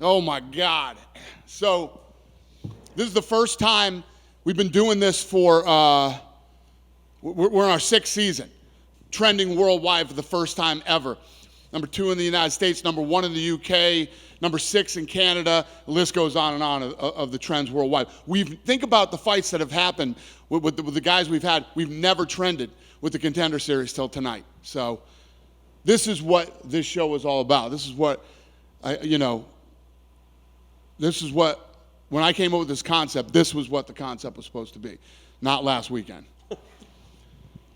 Oh, my God. So this is the first time we've been doing this for, we're in our 6th season, trending worldwide for the first time ever. Number 2 in the United States, number 1 in the UK, number 6 in Canada. The list goes on and on of the trends worldwide. Think about the fights that have happened with the guys we've had. We've never trended with the Contender Series till tonight. So this is what this show is all about. This is what, when I came up with this concept, this was what the concept was supposed to be, not last weekend. I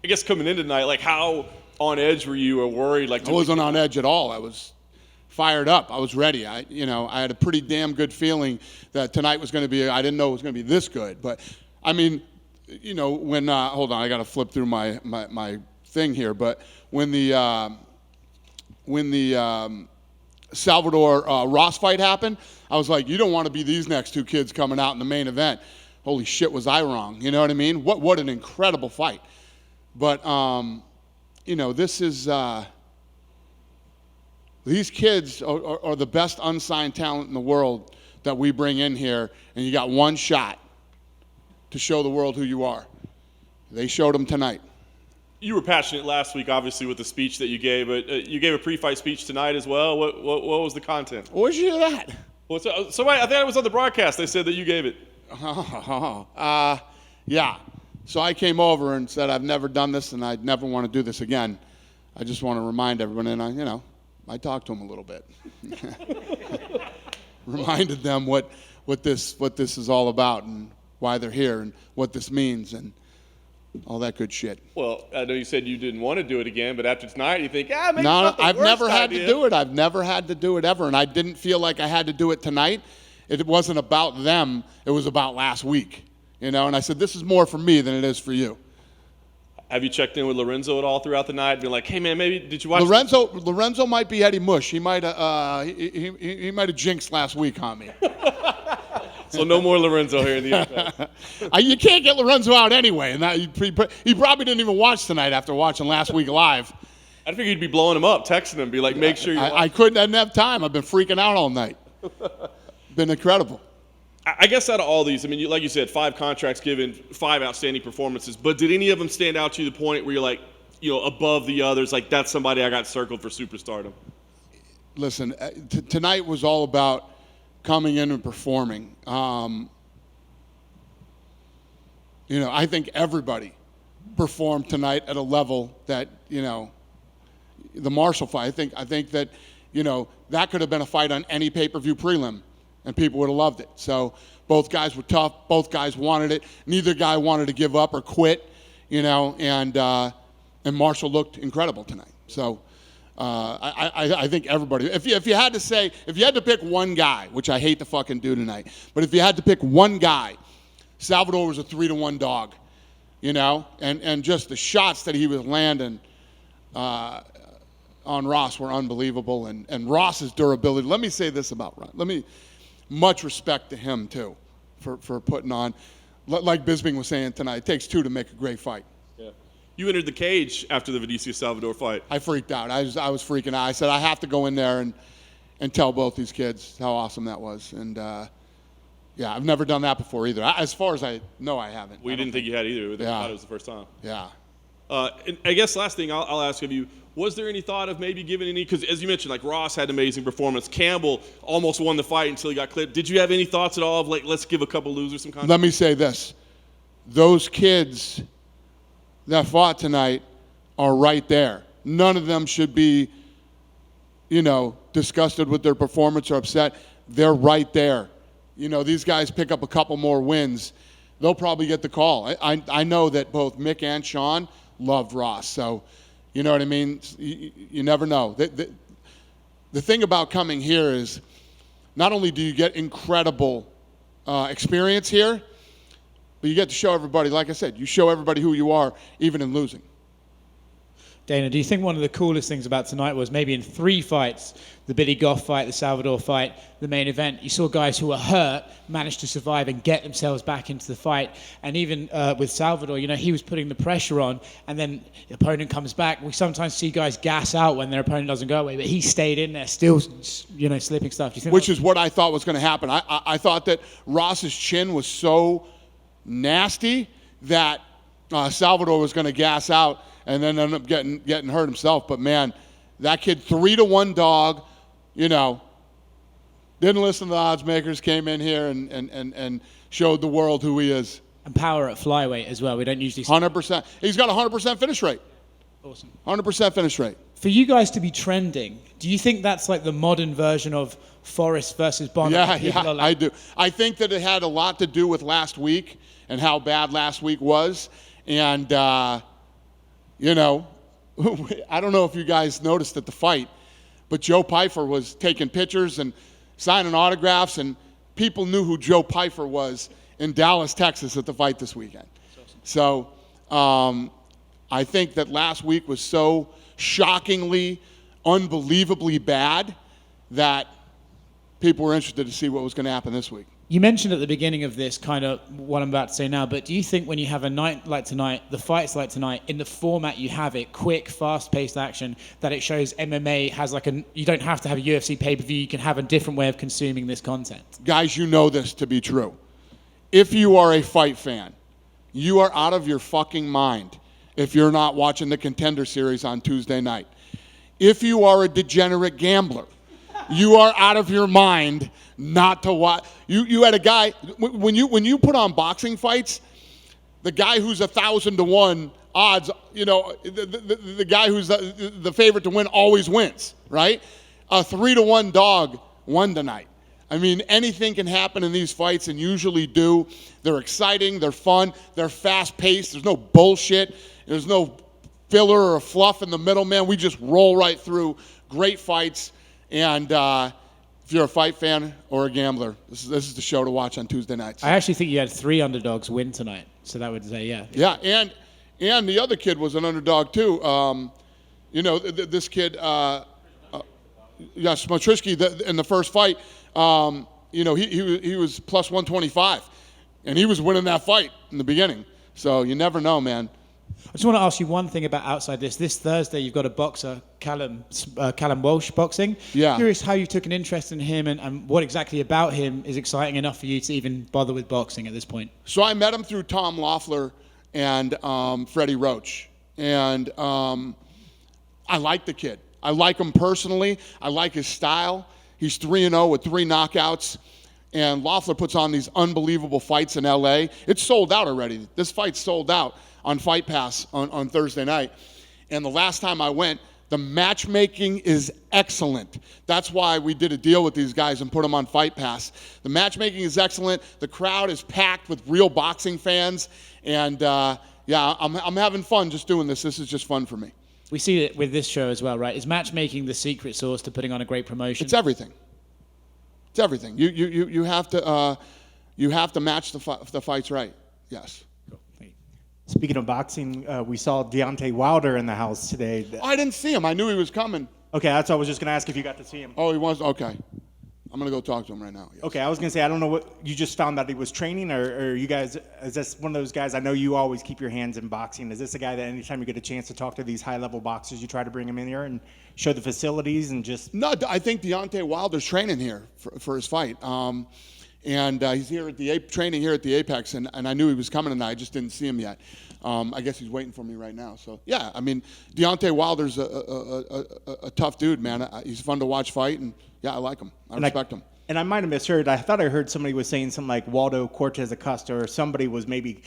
guess coming in tonight, like how on edge were you or worried? Like I wasn't on edge at all. I was fired up. I was ready. I had a pretty damn good feeling that tonight was going to be, I didn't know it was going to be this good. But, I mean, when, hold on, I got to flip through my thing here. But when the Salvador Ross fight happened, I was like, you don't want to be these next 2 kids coming out in the main event. Holy shit, was I wrong? You know what I mean? What an incredible fight. But, this is, these kids are the best unsigned talent in the world that we bring in here, and you got one shot to show the world who you are. They showed them tonight. You were passionate last week, obviously, with the speech that you gave, but you gave a pre-fight speech tonight as well. What was the content? Where'd you hear that? Well, somebody, I think it was on the broadcast. They said that you gave it. Yeah. So I came over and said, I've never done this, and I'd never want to do this again. I just want to remind everyone, and I talked to them a little bit. Reminded them what this is all about and why they're here and what this means and all that good shit. Well, I know you said you didn't want to do it again, but after tonight you think, maybe no, not the I've worst never had idea. to do it. I've never had to do it ever, and I didn't feel like I had to do it tonight. It wasn't about them. It was about last week, and I said, this is more for me than it is for you. Have you checked in with Lorenzo at all throughout the night? Been like, hey man, maybe did you watch? Lorenzo might be Eddie Mush. He might he might have jinxed last week on me. So no more Lorenzo here in the NFL. You can't get Lorenzo out anyway, and he probably didn't even watch tonight after watching last week live. I figured you'd be blowing him up, texting him, be like, make sure you. I didn't have time. I've been freaking out all night. Been incredible. I guess out of all these, I mean, like you said, 5 contracts given, 5 outstanding performances. But did any of them stand out to you to the point where you're like, above the others? Like that's somebody I got circled for superstardom. Listen, tonight was all about coming in and performing. I think everybody performed tonight at a level that the Marshall fight. I think that that could have been a fight on any pay-per-view prelim. And people would have loved it. So both guys were tough. Both guys wanted it. Neither guy wanted to give up or quit, and Marshall looked incredible tonight. So I think everybody, if you had to pick one guy, which I hate to fucking do tonight, but if you had to pick one guy, Salvador was a 3-1 dog, and just the shots that he was landing on Ross were unbelievable, and Ross's durability. Let me say this about Ross. Much respect to him, too, for putting on. Like Bisping was saying tonight, it takes 2 to make a great fight. Yeah. You entered the cage after the Vinicius Salvador fight. I freaked out. I was freaking out. I said, I have to go in there and tell both these kids how awesome that was. And, I've never done that before either. As far as I know, I haven't. We didn't think you had either. Yeah. I thought it was the first time. Yeah. And I guess last thing I'll ask of you, was there any thought of maybe giving any, because as you mentioned, like Ross had an amazing performance. Campbell almost won the fight until he got clipped. Did you have any thoughts at all of like, let's give a couple losers some content? Let me say this. Those kids that fought tonight are right there. None of them should be, disgusted with their performance or upset. They're right there. These guys pick up a couple more wins. They'll probably get the call. I know that both Mick and Sean loved Ross. So, you know what I mean? You never know. The thing about coming here is not only do you get incredible experience here, but you get to show everybody, like I said, you show everybody who you are, even in losing. Dana, do you think one of the coolest things about tonight was maybe in 3 fights, the Billy Goff fight, the Salvador fight, the main event, you saw guys who were hurt manage to survive and get themselves back into the fight. And even with Salvador, he was putting the pressure on, and then the opponent comes back. We sometimes see guys gas out when their opponent doesn't go away, but he stayed in there, still, slipping stuff. Do you think Which is what I thought was going to happen. I thought that Ross's chin was so nasty that Salvador was going to gas out and then end up getting hurt himself. But man, that kid 3-1 dog, didn't listen to the odds makers, came in here and showed the world who he is. And power at flyweight as well. We don't usually see 100%. He's got a 100% finish rate. Awesome. 100% finish rate. For you guys to be trending, do you think that's like the modern version of Forrest versus Bonner? Yeah, I do. I think that it had a lot to do with last week and how bad last week was. And, I don't know if you guys noticed at the fight, but Joe Pyfer was taking pictures and signing autographs, and people knew who Joe Pyfer was in Dallas, Texas at the fight this weekend. So I think that last week was so shockingly, unbelievably bad that people were interested to see what was going to happen this week. You mentioned at the beginning of this kind of what I'm about to say now, but do you think when you have a night like tonight, the fights like tonight, in the format you have it, quick, fast-paced action, that it shows MMA has you don't have to have a UFC pay-per-view, you can have a different way of consuming this content? Guys, you know this to be true. If you are a fight fan, you are out of your fucking mind if you're not watching the Contender Series on Tuesday night. If you are a degenerate gambler, you are out of your mind not to watch. You had a guy, when you put on boxing fights, the guy who's 1,000-to-1 odds, the guy who's the favorite to win always wins, right? A 3-to-1 dog won tonight. I mean, anything can happen in these fights, and usually do. They're exciting, they're fun, they're fast-paced, there's no bullshit, there's no filler or fluff in the middle, man. We just roll right through great fights, and if you're a fight fan or a gambler, this is the show to watch on Tuesday nights. I actually think you had 3 underdogs win tonight, so that would say, yeah. Yeah, and the other kid was an underdog too. This kid, Smotrishki, in the first fight, he was plus 125, and he was winning that fight in the beginning. So you never know, man. I just want to ask you one thing about outside this. This Thursday, you've got a boxer, Callum Walsh, boxing. Yeah. Curious how you took an interest in him and what exactly about him is exciting enough for you to even bother with boxing at this point. So I met him through Tom Loeffler and Freddie Roach. And I like the kid. I like him personally. I like his style. He's 3-0 with 3 knockouts. And Loeffler puts on these unbelievable fights in L.A. It's sold out already. This fight's sold out on Fight Pass on Thursday night. And the last time I went, the matchmaking is excellent. That's why we did a deal with these guys and put them on Fight Pass. The matchmaking is excellent. The crowd is packed with real boxing fans. And, I'm having fun just doing this. This is just fun for me. We see it with this show as well, right? Is matchmaking the secret sauce to putting on a great promotion? It's everything. It's everything. You have to match the fights right. Yes. Speaking of boxing, we saw Deontay Wilder in the house today. I didn't see him. I knew he was coming. Okay, that's what I was just going to ask if you got to see him. Oh, he was? Okay. I'm going to go talk to him right now. Yes. Okay, I was going to say, I don't know what, you just found out he was training, or you guys, is this one of those guys, I know you always keep your hands in boxing. Is this a guy that anytime you get a chance to talk to these high-level boxers, you try to bring him in here and show the facilities and just... No, I think Deontay Wilder's training here for his fight. And he's here at training here at the Apex, and I knew he was coming tonight. I just didn't see him yet. I guess he's waiting for me right now. So, yeah, I mean, Deontay Wilder's a tough dude, man. He's fun to watch fight, and, yeah, I like him. I respect him. And I might have misheard. I thought I heard somebody was saying something like Waldo Cortez Acosta, or somebody was maybe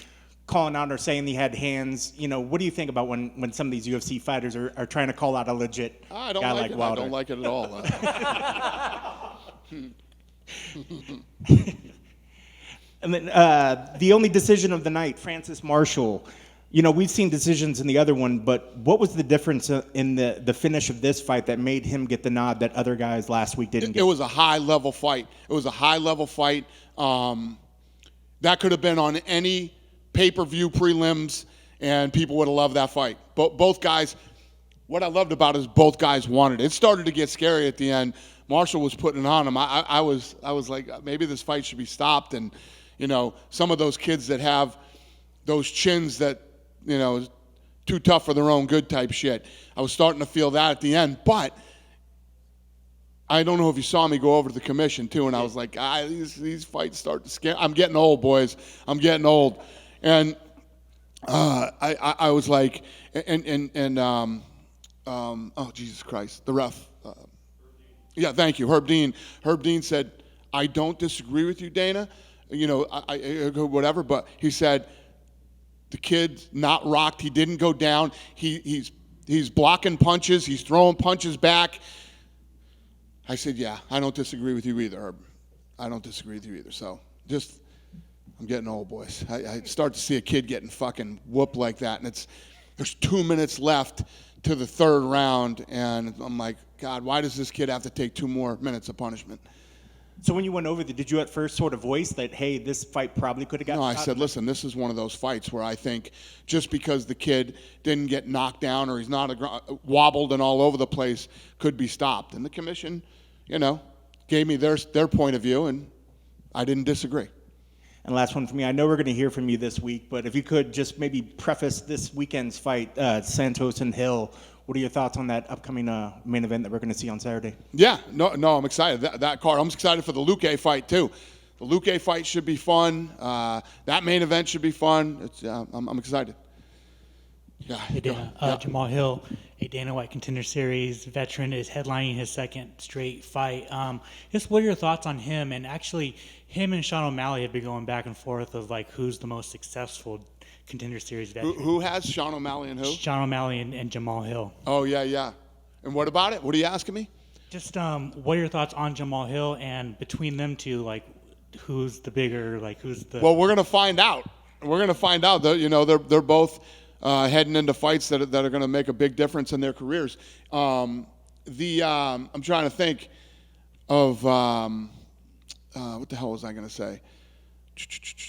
calling out or saying he had hands. What do you think about when some of these UFC fighters are trying to call out a legit guy like Wilder? I don't like it at all. And then the only decision of the night, Francis Marshall. We've seen decisions in the other one, but what was the difference in the finish of this fight that made him get the nod that other guys last week didn't get? It was a high-level fight. That could have been on any pay-per-view prelims, and people would have loved that fight. Both guys, what I loved about it is both guys wanted it. It started to get scary at the end. Marshall was putting it on him. I was like, maybe this fight should be stopped. And, you know, some of those kids that have those chins that, you know, too tough for their own good type shit. I was starting to feel that at the end. But I don't know if you saw me go over to the commission, too, and I was like, these fights start to scare. I'm getting old, boys. I'm getting old. And I was like, oh, Jesus Christ, the ref. Yeah, thank you. Herb Dean. Herb Dean said, I don't disagree with you, Dana. You know, whatever, but he said, the kid's not rocked. He didn't go down. He's blocking punches. He's throwing punches back. I said, yeah, I don't disagree with you either, Herb. I don't disagree with you either. So just, I'm getting old, boys. I start to see a kid getting fucking whooped like that, and there's 2 minutes left to the third round, and I'm like, God, why does this kid have to take 2 more minutes of punishment? So when you went over there, did you at first sort of voice that, hey, this fight probably could have gotten No, I said, listen, this is one of those fights where I think just because the kid didn't get knocked down or he's not wobbled and all over the place could be stopped. And the commission, you know, gave me their point of view, and I didn't disagree. And last one for me. I know we're going to hear from you this week, but if you could just maybe preface this weekend's fight, Santos and Hill. What are your thoughts on that upcoming main event that we're going to see on Saturday? Yeah, no, I'm excited. That card. I'm excited for the Luque fight too. The Luque fight should be fun. That main event should be fun. I'm excited. Yeah. Hey, Dana, Jamal Hill, a Dana White Contender Series veteran, is headlining his second straight fight. Just what are your thoughts on him? And actually, him and Sean O'Malley have been going back and forth of like who's the most successful Contender Series veteran. Who has Sean O'Malley and who? Sean O'Malley and Jamal Hill. Oh, yeah. And what about it? What are you asking me? Just what are your thoughts on Jamal Hill, and between them two, like who's the bigger, like who's the... Well, we're going to find out. We're going to find out. You know, they're both heading into fights that are going to make a big difference in their careers. I'm trying to think of... what the hell was I going to say?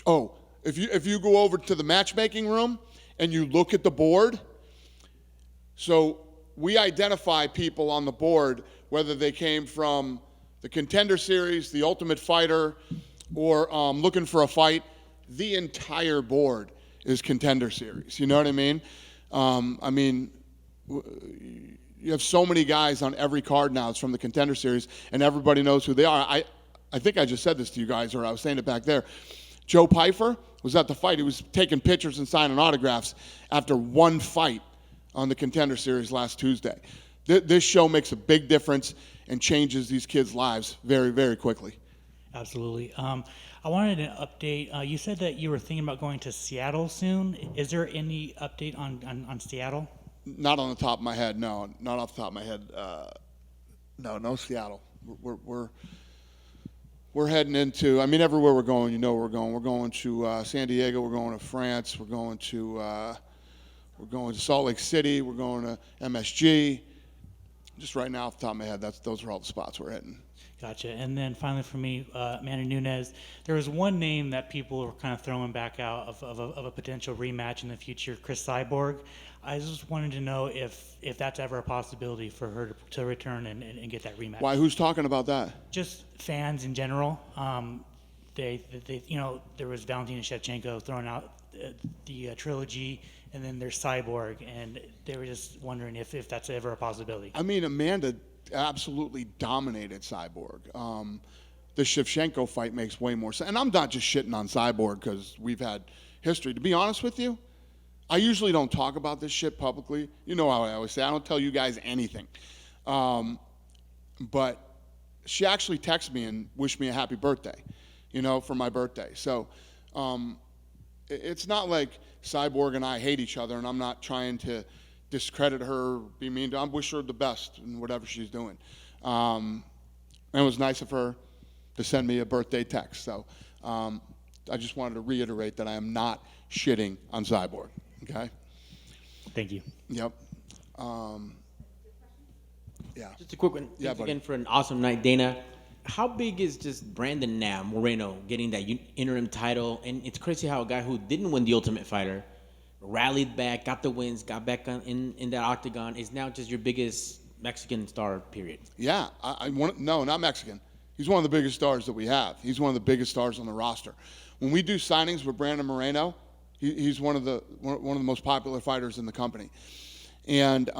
Oh, if you go over to the matchmaking room and you look at the board, so we identify people on the board, whether they came from the Contender Series, the Ultimate Fighter, or looking for a fight. The entire board is Contender Series. You know what I mean? You have so many guys on every card now. It's from the Contender Series, and everybody knows who they are. I think I just said this to you guys, or I was saying it back there. Joe Pyfer was at the fight. He was taking pictures and signing autographs after one fight on the Contender Series last Tuesday. This show makes a big difference and changes these kids' lives very, very quickly. Absolutely. I wanted an update. You said that you were thinking about going to Seattle soon. Is there any update on Seattle? Not on the top of my head, no. Not off the top of my head. No Seattle. We're heading into, everywhere we're going, you know where we're going. We're going to San Diego. We're going to France. We're going to Salt Lake City. We're going to MSG. Just right now, off the top of my head, those are all the spots we're hitting. Gotcha. And then finally for me, Manny Nunes, there was one name that people were kind of throwing back out of a potential rematch in the future, Cris Cyborg. I just wanted to know if that's ever a possibility for her to return and get that rematch. Why? Who's talking about that? Just fans in general. They there was Valentina Shevchenko throwing out the trilogy, and then there's Cyborg, and they were just wondering if that's ever a possibility. Amanda absolutely dominated Cyborg. The Shevchenko fight makes way more sense. And I'm not just shitting on Cyborg because we've had history. To be honest with you, I usually don't talk about this shit publicly. You know how I always say, I don't tell you guys anything. But she actually texted me and wished me a happy birthday, for my birthday. So it's not like Cyborg and I hate each other, and I'm not trying to discredit her, be mean to her. I wish her the best in whatever she's doing. And it was nice of her to send me a birthday text. So I just wanted to reiterate that I am not shitting on Cyborg. Okay? Thank you. Yep. Yeah. Just a quick one. Thanks again for an awesome night, Dana. How big is just Brandon Moreno getting that interim title? And it's crazy how a guy who didn't win the Ultimate Fighter, rallied back, got the wins, got back in that octagon, is now just your biggest Mexican star, period. Yeah, no, not Mexican. He's one of the biggest stars that we have. He's one of the biggest stars on the roster. When we do signings with Brandon Moreno, he's one of the most popular fighters in the company. And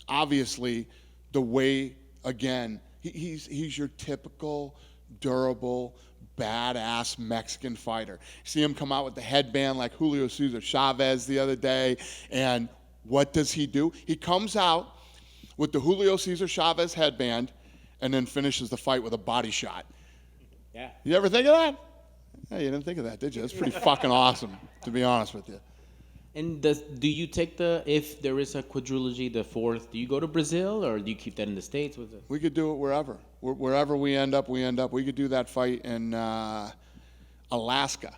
obviously, the way, again, he's your typical, durable, badass Mexican fighter. See him come out with the headband like Julio Cesar Chavez the other day, and what does he do? He comes out with the Julio Cesar Chavez headband and then finishes the fight with a body shot. Yeah. You ever think of that? Yeah, you didn't think of that, did you? That's pretty fucking awesome, to be honest with you. And do you take if there is a quadrilogy, the fourth, do you go to Brazil or do you keep that in the States? We could do it wherever. Wherever we end up, we end up. We could do that fight in Alaska.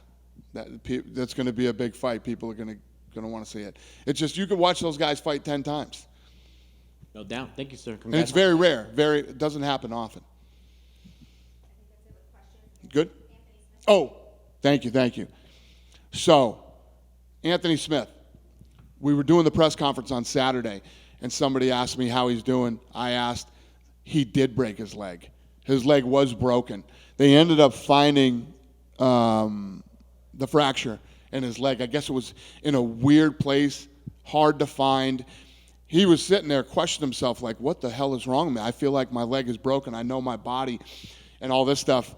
That's going to be a big fight. People are going to want to see it. It's just you could watch those guys fight 10 times. No doubt. Thank you, sir. Congrats. And it's very rare. It doesn't happen often. Good? Oh, thank you. So, Anthony Smith, we were doing the press conference on Saturday, and somebody asked me how he's doing. I asked, he did break his leg. His leg was broken. They ended up finding the fracture in his leg. I guess it was in a weird place, hard to find. He was sitting there questioning himself like, what the hell is wrong with me? I feel like my leg is broken. I know my body and all this stuff.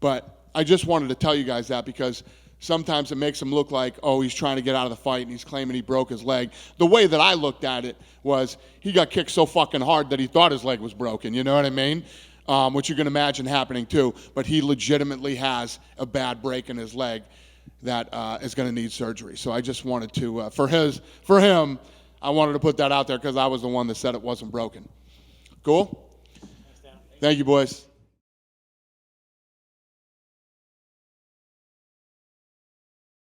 But I just wanted to tell you guys that because sometimes it makes him look like, oh, he's trying to get out of the fight and he's claiming he broke his leg. The way that I looked at it was he got kicked so fucking hard that he thought his leg was broken. You know what I mean? Which you can imagine happening too. But he legitimately has a bad break in his leg that is going to need surgery. So I just wanted to, for him, I wanted to put that out there because I was the one that said it wasn't broken. Cool? Thank you, boys.